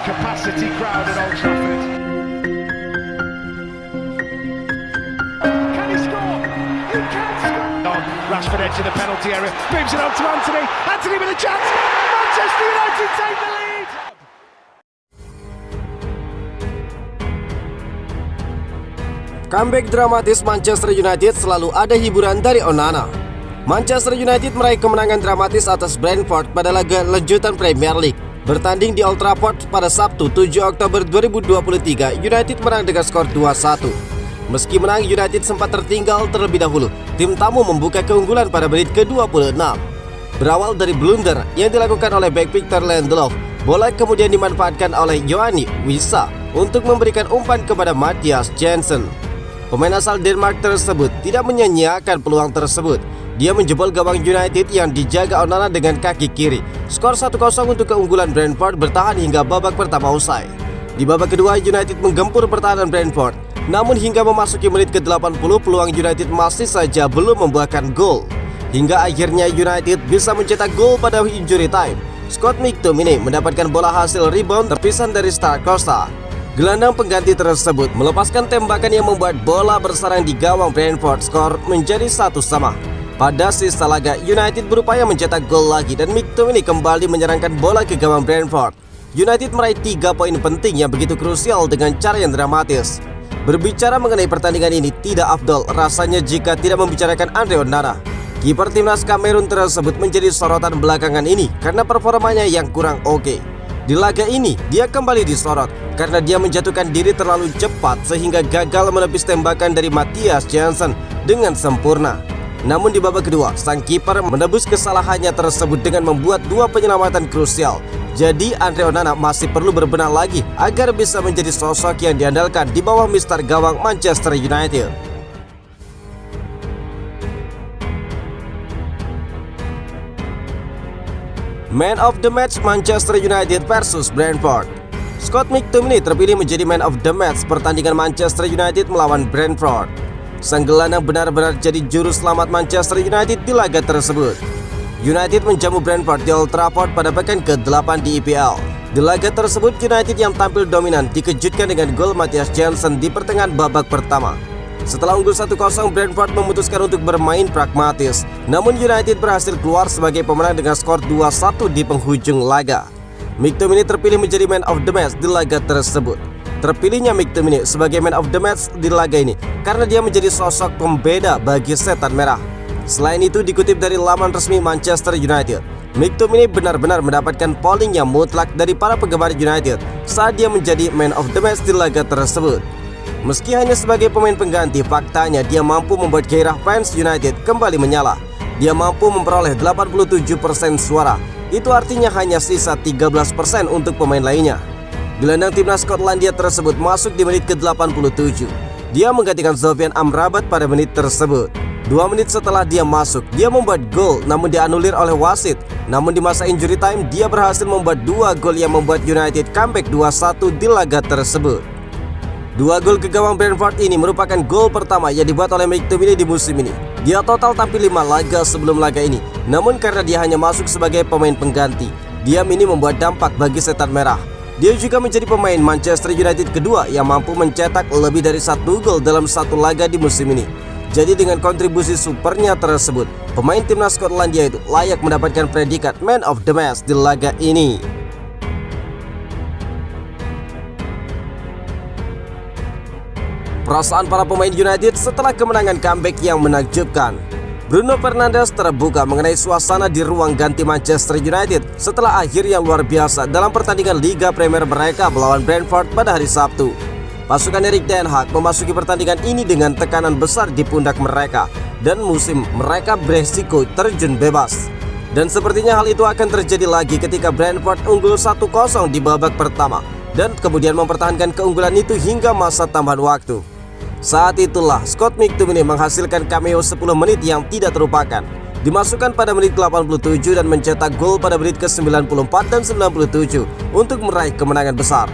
capacity crowd at Old Trafford. Can he score? He can score! On Rashford edge of the penalty area, moves it on to Anthony. Anthony with a chance. Manchester United take the lead. Comeback dramatis Manchester United selalu ada hiburan dari Onana. Manchester United meraih kemenangan dramatis atas Brentford pada laga lanjutan Premier League. Bertanding di Old Trafford pada Sabtu 7 Oktober 2023, United menang dengan skor 2-1. Meski menang, United sempat tertinggal terlebih dahulu. Tim tamu membuka keunggulan pada menit ke-26. Berawal dari blunder yang dilakukan oleh bek Victor Lindelof, bola kemudian dimanfaatkan oleh Yoanni Wissa untuk memberikan umpan kepada Mathias Jensen. Pemain asal Denmark tersebut tidak menyia-nyiakan peluang tersebut. Dia menjebol gawang United yang dijaga Onana dengan kaki kiri. Skor 1-0 untuk keunggulan Brentford bertahan hingga babak pertama usai. Di babak kedua, United menggempur pertahanan Brentford. Namun hingga memasuki menit ke-80, peluang United masih saja belum membuahkan gol. Hingga akhirnya United bisa mencetak gol pada injury time. Scott McTominay mendapatkan bola hasil rebound terpisah dari Starcosta. Gelandang pengganti tersebut melepaskan tembakan yang membuat bola bersarang di gawang Brentford. Skor menjadi 1-1. Pada sisa laga, United berupaya mencetak gol lagi dan McTominay kembali menyerangkan bola ke gawang Brentford. United meraih 3 poin penting yang begitu krusial dengan cara yang dramatis. Berbicara mengenai pertandingan ini tidak afdol rasanya jika tidak membicarakan Andre Onana. Kiper timnas Kamerun tersebut menjadi sorotan belakangan ini karena performanya yang kurang oke. Di laga ini, dia kembali disorot karena dia menjatuhkan diri terlalu cepat sehingga gagal menepis tembakan dari Mathias Jensen dengan sempurna. Namun di babak kedua, sang kiper menebus kesalahannya tersebut dengan membuat 2 penyelamatan krusial. Jadi Andre Onana masih perlu berbenah lagi agar bisa menjadi sosok yang diandalkan di bawah mister gawang Manchester United. Man of the match Manchester United versus Brentford. Scott McTominay terpilih menjadi man of the match pertandingan Manchester United melawan Brentford. Sang gelandang benar-benar jadi juru selamat Manchester United di laga tersebut. United menjamu Brentford di Old Trafford pada pekan ke-8 di EPL. Di laga tersebut, United yang tampil dominan dikejutkan dengan gol Mathias Jensen di pertengahan babak pertama. Setelah unggul 1-0, Brentford memutuskan untuk bermain pragmatis. Namun United berhasil keluar sebagai pemenang dengan skor 2-1 di penghujung laga. McTominay terpilih menjadi man of the match di laga tersebut. Terpilihnya McTominay sebagai man of the match di laga ini karena dia menjadi sosok pembeda bagi setan merah. Selain itu, dikutip dari laman resmi Manchester United, McTominay benar-benar mendapatkan polling yang mutlak dari para penggemar United saat dia menjadi man of the match di laga tersebut. Meski hanya sebagai pemain pengganti, faktanya dia mampu membuat gairah fans United kembali menyala. Dia mampu memperoleh 87% suara. Itu artinya hanya sisa 13% untuk pemain lainnya. Gelandang timnas Skotlandia tersebut masuk di menit ke-87. Dia menggantikan Sofyan Amrabat pada menit tersebut. 2 menit setelah dia masuk, dia membuat gol namun dianulir oleh wasit. Namun di masa injury time, dia berhasil membuat 2 gol yang membuat United comeback 2-1 di laga tersebut. 2 gol ke gawang Brentford ini merupakan gol pertama yang dibuat oleh McTominay di musim ini. Dia total tampil 5 laga sebelum laga ini. Namun karena dia hanya masuk sebagai pemain pengganti, dia ini membuat dampak bagi setan merah. Dia juga menjadi pemain Manchester United kedua yang mampu mencetak lebih dari 1 gol dalam 1 laga di musim ini. Jadi dengan kontribusi supernya tersebut, pemain timnas Skotlandia itu layak mendapatkan predikat man of the match di laga ini. Perasaan para pemain United setelah kemenangan comeback yang menakjubkan. Bruno Fernandes terbuka mengenai suasana di ruang ganti Manchester United setelah akhir yang luar biasa dalam pertandingan Liga Premier mereka melawan Brentford pada hari Sabtu. Pasukan Erik ten Hag memasuki pertandingan ini dengan tekanan besar di pundak mereka dan musim mereka beresiko terjun bebas. Dan sepertinya hal itu akan terjadi lagi ketika Brentford unggul 1-0 di babak pertama dan kemudian mempertahankan keunggulan itu hingga masa tambahan waktu. Saat itulah Scott McTominay menghasilkan cameo 10 menit yang tidak terlupakan. Dimasukkan pada menit ke-87 dan mencetak gol pada menit ke-94 dan 97 untuk meraih kemenangan besar.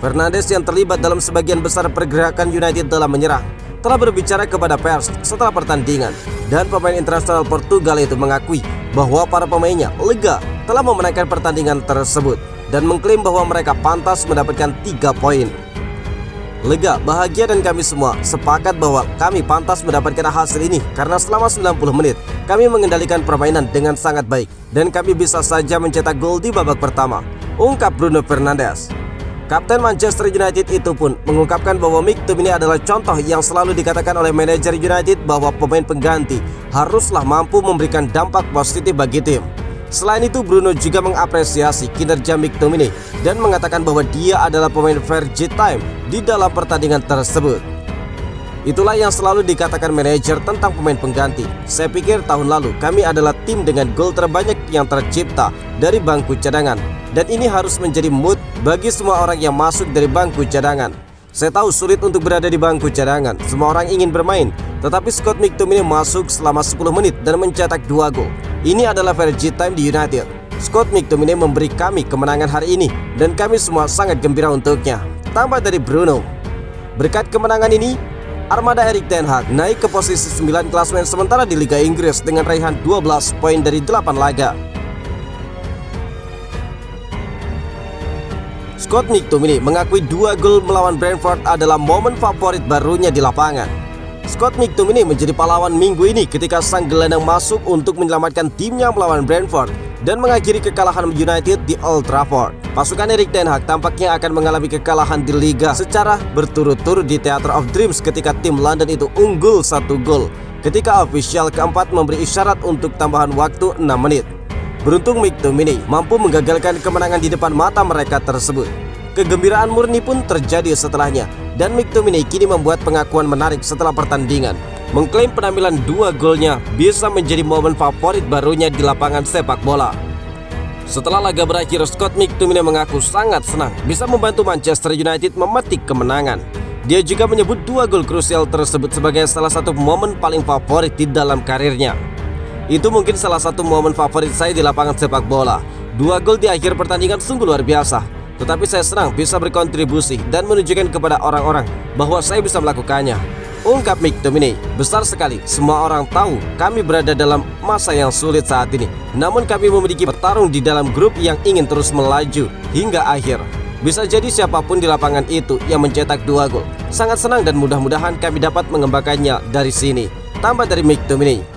Fernandes yang terlibat dalam sebagian besar pergerakan United dalam menyerang telah berbicara kepada pers setelah pertandingan, dan pemain internasional Portugal itu mengakui bahwa para pemainnya lega telah memenangkan pertandingan tersebut. dan mengklaim bahwa mereka pantas mendapatkan 3 poin. Lega, bahagia dan kami semua sepakat bahwa kami pantas mendapatkan hasil ini karena selama 90 menit kami mengendalikan permainan dengan sangat baik dan kami bisa saja mencetak gol di babak pertama, ungkap Bruno Fernandes. Kapten Manchester United itu pun mengungkapkan bahwa McTominay adalah contoh yang selalu dikatakan oleh manajer United bahwa pemain pengganti haruslah mampu memberikan dampak positif bagi tim. Selain itu, Bruno juga mengapresiasi kinerja McTominay dan mengatakan bahwa dia adalah pemain versatile di dalam pertandingan tersebut. Itulah yang selalu dikatakan manajer tentang pemain pengganti. Saya pikir tahun lalu kami adalah tim dengan gol terbanyak yang tercipta dari bangku cadangan. Dan ini harus menjadi mood bagi semua orang yang masuk dari bangku cadangan. Saya tahu sulit untuk berada di bangku cadangan. Semua orang ingin bermain. Tetapi Scott McTominay masuk selama 10 menit dan mencetak 2 gol. Ini adalah versi time di United. Scott McTominay memberi kami kemenangan hari ini dan kami semua sangat gembira untuknya, tambah dari Bruno. Berkat kemenangan ini, armada Erik ten Hag naik ke posisi 9 klasemen sementara di Liga Inggris dengan raihan 12 poin dari 8 laga. Scott McTominay mengakui 2 gol melawan Brentford adalah momen favorit barunya di lapangan. Scott McTominay menjadi pahlawan minggu ini ketika sang gelandang masuk untuk menyelamatkan timnya melawan Brentford dan mengakhiri kekalahan United di Old Trafford. Pasukan Erik ten Hag tampaknya akan mengalami kekalahan di Liga secara berturut-turut di Theatre of Dreams ketika tim London itu unggul 1 gol ketika ofisial keempat memberi isyarat untuk tambahan waktu 6 menit. Beruntung McTominay mampu menggagalkan kemenangan di depan mata mereka tersebut. Kegembiraan murni pun terjadi setelahnya dan McTominay kini membuat pengakuan menarik setelah pertandingan, mengklaim penampilan 2 golnya bisa menjadi momen favorit barunya di lapangan sepak bola. Setelah laga berakhir, Scott McTominay mengaku sangat senang bisa membantu Manchester United memetik kemenangan. Dia juga menyebut 2 gol krusial tersebut sebagai salah satu momen paling favorit di dalam karirnya. Itu mungkin salah satu momen favorit saya di lapangan sepak bola. 2 gol di akhir pertandingan sungguh luar biasa. Tetapi saya senang bisa berkontribusi dan menunjukkan kepada orang-orang bahwa saya bisa melakukannya, ungkap McTominay. Besar sekali, semua orang tahu kami berada dalam masa yang sulit saat ini. Namun kami memiliki petarung di dalam grup yang ingin terus melaju hingga akhir. Bisa jadi siapapun di lapangan itu yang mencetak 2 gol. Sangat senang dan mudah-mudahan kami dapat mengembangkannya dari sini, tambah dari McTominay.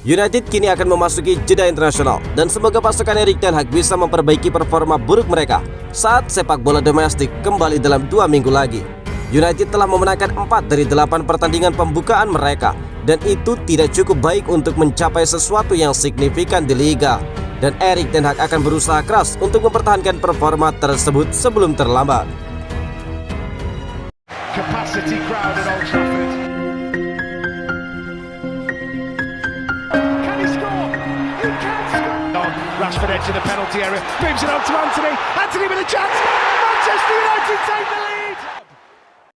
United kini akan memasuki jeda internasional dan semoga pasukan Erik ten Hag bisa memperbaiki performa buruk mereka saat sepak bola domestik kembali dalam 2 minggu lagi. United telah memenangkan 4 dari 8 pertandingan pembukaan mereka dan itu tidak cukup baik untuk mencapai sesuatu yang signifikan di Liga. Dan Erik ten Hag akan berusaha keras untuk mempertahankan performa tersebut sebelum terlambat. Capacity crowd at Old Trafford. Can he score? He can score. Rashford edge of the penalty area, moves it on to Anthony. Anthony with a chance. Manchester United take the lead.